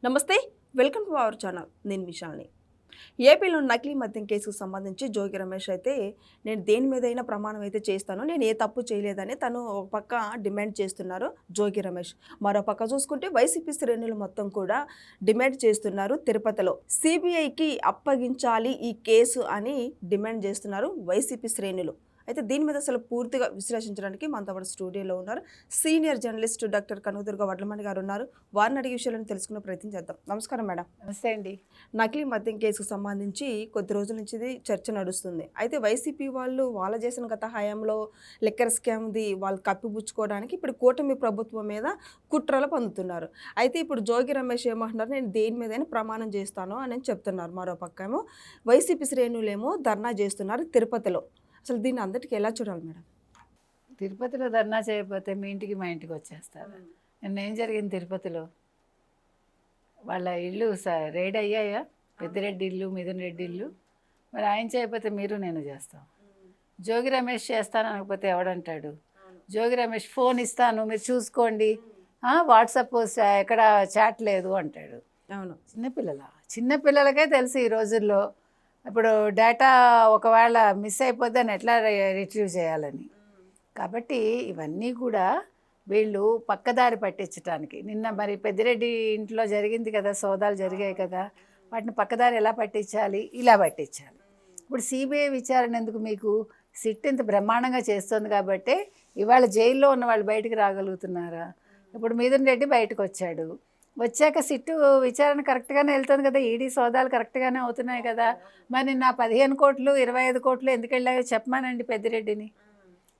నమస్తే, welcome to our channel. నేను విశాల్ని. ఏపీలో నకిలీ మద్యం కేసుకు సంబంధించి జోగి రమేష్ అయితే నేను దేని మీదైనా ప్రమాణం అయితే చేస్తాను, నేను ఏ తప్పు చేయలేదని తను ఒక పక్క డిమాండ్ చేస్తున్నారు జోగి రమేష్. మరో పక్క చూసుకుంటే వైసీపీ శ్రేణులు మొత్తం కూడా డిమాండ్ చేస్తున్నారు తిరుపతిలో సిబిఐకి అప్పగించాలి ఈ కేసు అని డిమాండ్ చేస్తున్నారు వైసీపీ శ్రేణులు. అయితే దీని మీద అసలు పూర్తిగా విశ్లేషించడానికి మనతో పాటు స్టూడియోలో ఉన్నారు సీనియర్ జర్నలిస్ట్ డాక్టర్ కనుదుర్గ వడ్లమణి గారు ఉన్నారు. వారిని అడిగే విషయాలను తెలుసుకునే ప్రయత్నం చేద్దాం. నమస్కారం మేడం. నమస్తే అండి. నకిలీ మద్యం కేసుకు సంబంధించి కొద్ది రోజుల నుంచి ఇది చర్చ నడుస్తుంది. అయితే వైసీపీ వాళ్ళు చేసిన గత హయాంలో లిక్కర్ స్కామ్ది వాళ్ళు కప్పిపుచ్చుకోవడానికి ఇప్పుడు కూటమి ప్రభుత్వం మీద కుట్రలు పొందుతున్నారు. అయితే ఇప్పుడు జోగి రమేష్ ఏమంటున్నారు, నేను దేని మీదైనా ప్రమాణం చేస్తాను అని చెప్తున్నారు. మరో పక్క ఏమో వైసీపీ శ్రేణులేమో ధర్నా చేస్తున్నారు తిరుపతిలో. అసలు దీన్ని అందరికీ ఎలా చూడాలి మేడం? తిరుపతిలో ధర్నా చేయకపోతే మీ ఇంటికి మా ఇంటికి వచ్చేస్తారు. నిన్న ఏం జరిగింది తిరుపతిలో? వాళ్ళ ఇల్లు రైడ్ అయ్యాయా? పెద్దిరెడ్డి ఇల్లు, మిథున్ రెడ్డి ఇల్లు. మరి ఆయన చేయకపోతే మీరు నేను చేస్తాం. జోగి రమేష్ చేస్తాను అనకపోతే ఎవడంటాడు? జోగి రమేష్ ఫోన్ ఇస్తాను మీరు చూసుకోండి, వాట్సాప్ ఎక్కడ చాట్ లేదు అంటాడు. అవును, చిన్నపిల్లలకే తెలుసు ఈ రోజుల్లో. ఇప్పుడు డేటా ఒకవేళ మిస్ అయిపోతే దాన్ని ఎట్లా రిట్రీవ్ చేయాలని. కాబట్టి ఇవన్నీ కూడా వీళ్ళు పక్కదారి పట్టించడానికి. నిన్న మరి పెద్దిరెడ్డి ఇంట్లో జరిగింది కదా, సోదాలు జరిగాయి కదా, వాటిని పక్కదారి ఎలా పట్టించాలి? ఇలా పట్టించాలి. ఇప్పుడు సిబిఐ విచారణ ఎందుకు మీకు? సిట్ ఇంత బ్రహ్మాండంగా చేస్తుంది కాబట్టి ఇవాళ జైల్లో ఉన్న వాళ్ళు బయటికి రాగలుగుతున్నారా? ఇప్పుడు మిథున్ రెడ్డి బయటకు వచ్చాడు, వచ్చాక సిట్టు విచారణ కరెక్ట్గానే వెళ్తుంది కదా, ఈడీ సోదాలు కరెక్ట్గానే అవుతున్నాయి కదా. మరి నా 15 కోట్లు 25 కోట్లు ఎందుకు వెళ్ళాయో చెప్పమానండి పెద్దిరెడ్డిని.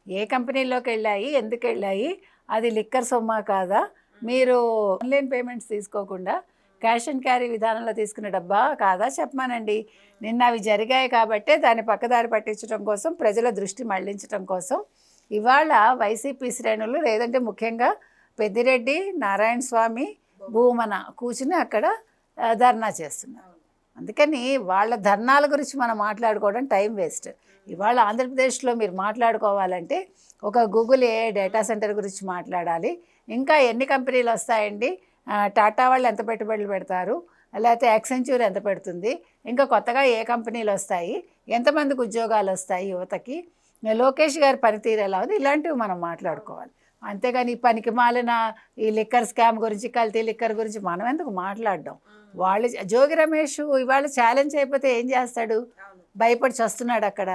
ఏ కంపెనీలోకి వెళ్ళాయి, ఎందుకు వెళ్ళాయి, అది లిక్కర్ సొమ్మా కాదా? మీరు ఆన్లైన్ పేమెంట్స్ తీసుకోకుండా క్యాష్ అండ్ క్యారీ విధానంలో తీసుకునే డబ్బా కాదా చెప్పమానండి. నిన్న అవి జరిగాయి కాబట్టే దాన్ని పక్కదారి పట్టించడం కోసం, ప్రజల దృష్టి మళ్లించడం కోసం ఇవాళ వైసీపీ శ్రేణులు, లేదంటే ముఖ్యంగా పెద్దిరెడ్డి, నారాయణ స్వామి, భూమన కూర్చుని అక్కడ ధర్నా చేస్తున్నారు. అందుకని వాళ్ళ ధర్నాల గురించి మనం మాట్లాడుకోవడం టైం వేస్ట్. ఇవాళ ఆంధ్రప్రదేశ్లో మీరు మాట్లాడుకోవాలంటే ఒక గూగుల్ ఏఐ డేటా సెంటర్ గురించి మాట్లాడాలి. ఇంకా ఎన్ని కంపెనీలు వస్తాయండి, టాటా వాళ్ళు ఎంత పెట్టుబడులు పెడతారు, లేకపోతే యాక్సెంచర్ ఎంత పెడుతుంది, ఇంకా కొత్తగా ఏ కంపెనీలు వస్తాయి, ఎంతమందికి ఉద్యోగాలు వస్తాయి యువతకి, లోకేష్ గారి పనితీరు ఎలా ఉంది, ఇలాంటివి మనం మాట్లాడుకోవాలి. అంతేగాని ఈ పనికి మాలిన ఈ లిక్కర్ స్కామ్ గురించి, కల్తీ లిక్కర్ గురించి మనం ఎందుకు మాట్లాడడం? వాళ్ళు జోగి రమేష్ ఇవాళ ఛాలెంజ్ అయిపోతే ఏం చేస్తాడు? భయపడి చస్తున్నాడు అక్కడ.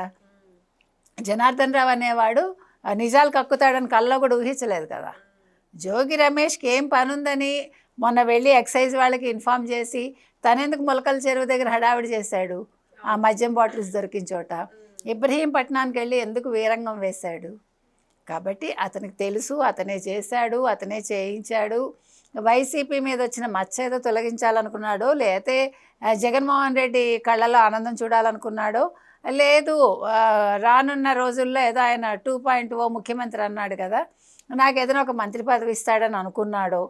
జనార్దన్ రావు అనేవాడు నిజాలు కక్కుతాడని కల్లో కూడా ఊహించలేదు కదా. జోగి రమేష్కి ఏం పని ఉందని మొన్న వెళ్ళి ఎక్సైజ్ వాళ్ళకి ఇన్ఫామ్ చేసి తనెందుకు మొలకల చెరువు దగ్గర హడావిడి చేశాడు, ఆ మద్యం బాటిల్స్ దొరికిన చోట. ఇబ్రహీంపట్నానికి వెళ్ళి ఎందుకు వీరంగం వేశాడు? కాబట్టి అతనికి తెలుసు, అతనే చేశాడు, అతనే చేయించాడు. వైసీపీ మీద వచ్చిన మచ్చ ఏదో తొలగించాలనుకున్నాడో, లేకపోతే జగన్మోహన్ రెడ్డి కళ్ళలో ఆనందం చూడాలనుకున్నాడో, లేదు రానున్న రోజుల్లో ఏదో ఆయన 2.0 ముఖ్యమంత్రి అన్నాడు కదా, నాకు ఏదైనా ఒక మంత్రి పదవి ఇస్తాడని అనుకున్నాడో,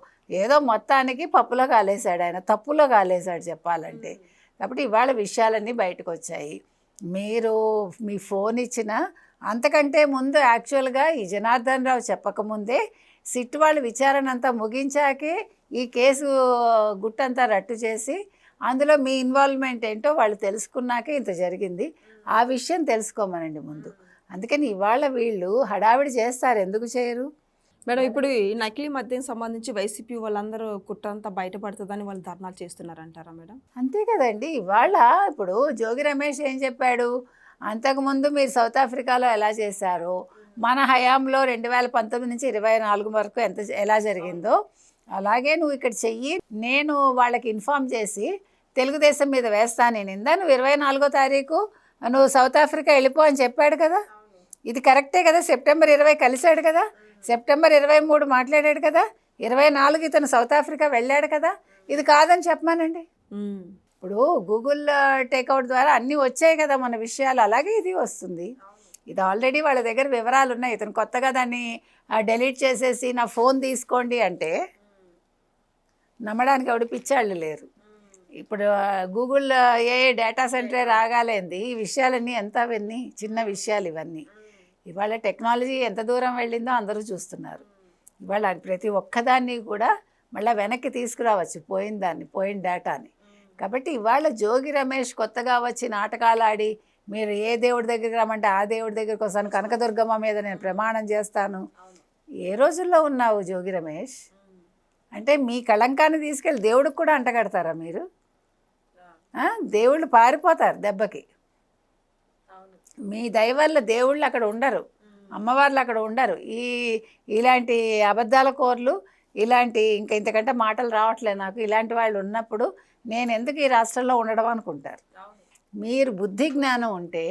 ఏదో మొత్తానికి పప్పులో కాలేశాడు ఆయన, తప్పులో కాలేశాడు చెప్పాలంటే. కాబట్టి ఇవాళ విషయాలన్నీ బయటకు వచ్చాయి. మీరు మీ ఫోన్ ఇచ్చిన అంతకంటే ముందు యాక్చువల్గా ఈ జనార్దన్ రావు చెప్పకముందే సిట్ వాళ్ళు విచారణ అంతా ముగించాకే ఈ కేసు గుట్టంతా రట్టు చేసి అందులో మీ ఇన్వాల్వ్మెంట్ ఏంటో వాళ్ళు తెలుసుకున్నాకే ఇంత జరిగింది. ఆ విషయం తెలుసుకోమనండి ముందు. అందుకని ఇవాళ వీళ్ళు హడావిడి చేస్తారు, ఎందుకు చేయరు మేడం? ఇప్పుడు ఈ నకిలీ మద్యం సంబంధించి వైసీపీ వాళ్ళందరూ కుట్రంతా బయటపడుతుందని వాళ్ళు ధర్నాలు చేస్తున్నారంటారా మేడం? అంతే కదండి. ఇవాళ ఇప్పుడు జోగి రమేష్ ఏం చెప్పాడు, అంతకుముందు మీరు సౌత్ ఆఫ్రికాలో ఎలా చేశారో, మన హయాంలో 2019 నుంచి 24 వరకు ఎలా జరిగిందో అలాగే నువ్వు ఇక్కడ చెయ్యి, నేను వాళ్ళకి ఇన్ఫామ్ చేసి తెలుగుదేశం మీద వేస్తాను నిందా, నువ్వు 24వ తారీఖు నువ్వు సౌత్ ఆఫ్రికా వెళ్ళిపో అని చెప్పాడు కదా. ఇది కరెక్టే కదా. సెప్టెంబర్ 20 కలిశాడు కదా, సెప్టెంబర్ 23 మాట్లాడాడు కదా, 24 ఇతను సౌత్ ఆఫ్రికా వెళ్ళాడు కదా. ఇది కాదని చెప్పమానండి. ఇప్పుడు గూగుల్ టేక్అవుట్ ద్వారా అన్నీ వచ్చాయి కదా మన విషయాలు, అలాగే ఇది వస్తుంది. ఇది ఆల్రెడీ వాళ్ళ దగ్గర వివరాలు ఉన్నాయి. ఇతను కొత్తగా దాన్ని డెలీట్ చేసేసి నా ఫోన్ తీసుకోండి అంటే నమ్మడానికి ఎవడు పిచ్చాళ్ళు లేరు. ఇప్పుడు గూగుల్ ఏ డేటా సెంటరే రాగాలేంది, ఈ విషయాలన్నీ ఎంత అవన్నీ చిన్న విషయాలు ఇవన్నీ. ఇవాళ టెక్నాలజీ ఎంత దూరం వెళ్ళిందో అందరూ చూస్తున్నారు. ఇవాళ ప్రతి ఒక్కదాన్ని కూడా మళ్ళీ వెనక్కి తీసుకురావచ్చు పోయిన దాన్ని, పోయిన డేటాని. కాబట్టి ఇవాళ జోగి రమేష్ కొత్తగా వచ్చి నాటకాలు ఆడి మీరు ఏ దేవుడి దగ్గరికి రమ్మంటే ఆ దేవుడి దగ్గరికి వస్తాను, కనకదుర్గమ్మ మీద నేను ప్రమాణం చేస్తాను. ఏ రోజుల్లో ఉన్నావు జోగి రమేష్? అంటే మీ కళంకాన్ని తీసుకెళ్ళి దేవుడికి కూడా అంటగడతారా మీరు? దేవుళ్ళు పారిపోతారు దెబ్బకి. మీ దయ వల్ల దేవుళ్ళు అక్కడ ఉండరు, అమ్మవార్లు అక్కడ ఉండరు. ఇలాంటి అబద్ధాల కోర్లు, ఇలాంటి ఇంకా ఇంతకంటే మాటలు రావట్లేదు నాకు, ఇలాంటి వాళ్ళు ఉన్నప్పుడు నేను ఎందుకు ఈ రాష్ట్రంలో ఉండడం అనుకుంటారు. మీరు బుద్ధి జ్ఞానం ఉంటే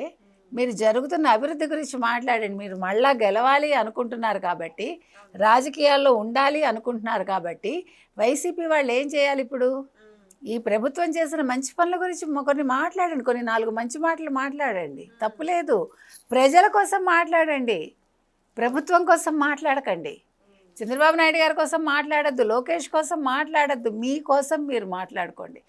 మీరు జరుగుతున్న అభివృద్ధి గురించి మాట్లాడండి. మీరు మళ్ళా గెలవాలి అనుకుంటున్నారు కాబట్టి, రాజకీయాల్లో ఉండాలి అనుకుంటున్నారు కాబట్టి, వైసీపీ వాళ్ళు ఏం చేయాలి ఇప్పుడు? ఈ ప్రభుత్వం చేసిన మంచి పనుల గురించి కొన్ని మాట్లాడండి, కొన్ని 4 మంచి మాటలు మాట్లాడండి, తప్పులేదు. ప్రజల కోసం మాట్లాడండి, ప్రభుత్వం కోసం మాట్లాడకండి. చంద్రబాబు నాయుడు గారి కోసం మాట్లాడద్దు, లోకేష్ కోసం మాట్లాడద్దు, మీ కోసం మీరు మాట్లాడుకోండి,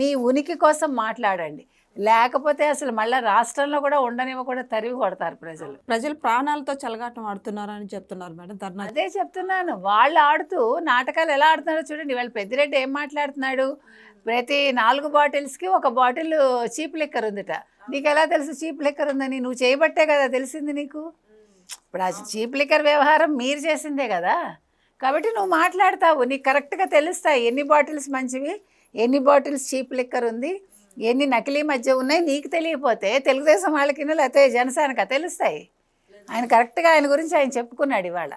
మీ ఉనికి కోసం మాట్లాడండి. లేకపోతే అసలు మళ్ళీ రాష్ట్రంలో కూడా ఉండనివ్వకుండా తరివి కొడతారు ప్రజలు. ప్రజలు ప్రాణాలతో చెలగాటం ఆడుతున్నారని చెప్తున్నారు మేడం ధర్నా. అదే చెప్తున్నాను, వాళ్ళు ఆడుతూ నాటకాలు ఎలా ఆడుతున్నారో చూడండి. వాళ్ళు పెద్దిరెడ్డి ఏం మాట్లాడుతున్నాడు? ప్రతి 4 బాటిల్స్కి 1 బాటిల్ చీప్ లిక్కర్ ఉందిట. నీకు ఎలా తెలుసు చీప్ లిక్కర్ ఉందని? నువ్వు చేయబట్టే కదా తెలిసింది నీకు. ఇప్పుడు ఆ చీప్ లిక్కర్ వ్యవహారం మీరు చేసిందే కదా, కాబట్టి నువ్వు మాట్లాడతావు, నీకు కరెక్ట్గా తెలుస్తాయి ఎన్ని బాటిల్స్ మంచివి, ఎన్ని బాటిల్స్ చీప్ లిక్కర్ ఉంది, ఎన్ని నకిలీ మధ్య ఉన్నాయి. నీకు తెలియకపోతే తెలుగుదేశం వాళ్ళకి లేకపోతే జనసేనక తెలుస్తాయి. ఆయన కరెక్ట్గా ఆయన గురించి ఆయన చెప్పుకున్నాడు ఇవాళ.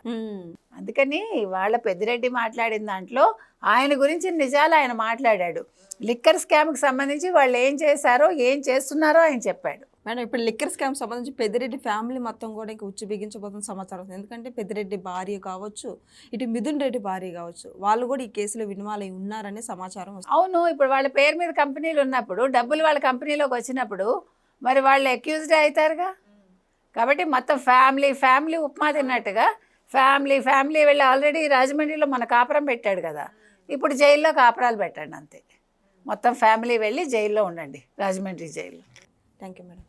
అందుకని ఇవాళ పెద్దిరెడ్డి మాట్లాడిన దాంట్లో ఆయన గురించి నిజాలు ఆయన మాట్లాడాడు. లిక్కర్ స్కామ్కి సంబంధించి వాళ్ళు ఏం చేశారో ఏం చేస్తున్నారో ఆయన చెప్పాడు. మేడం ఇప్పుడు లిక్కర్ స్కామ్ సంబంధించి పెద్దిరెడ్డి ఫ్యామిలీ మొత్తం కూడా ఇంకా ఉచ్చు బిగించబోతున్న సమాచారం. ఎందుకంటే పెద్దిరెడ్డి భార్య కావచ్చు, ఇటు మిథున్ రెడ్డి భార్య కావచ్చు, వాళ్ళు కూడా ఈ కేసులో ఇన్వాల్వ్ అయి ఉన్నారనే సమాచారం వస్తుంది. అవును, ఇప్పుడు వాళ్ళ పేరు మీద కంపెనీలు ఉన్నప్పుడు, డబ్బులు వాళ్ళ కంపెనీలోకి వచ్చినప్పుడు మరి వాళ్ళు అక్యూజ్డ్ అవుతారుగా. కాబట్టి మొత్తం ఫ్యామిలీ ఉప్మా తిన్నట్టుగా ఫ్యామిలీ వెళ్ళి ఆల్రెడీ రాజమండ్రిలో మన కాపురం పెట్టాడు కదా, ఇప్పుడు జైల్లో కాపురాలు పెట్టండి అంతే. మొత్తం ఫ్యామిలీ వెళ్ళి జైల్లో ఉండండి, రాజమండ్రి జైల్లో. Thank you madam.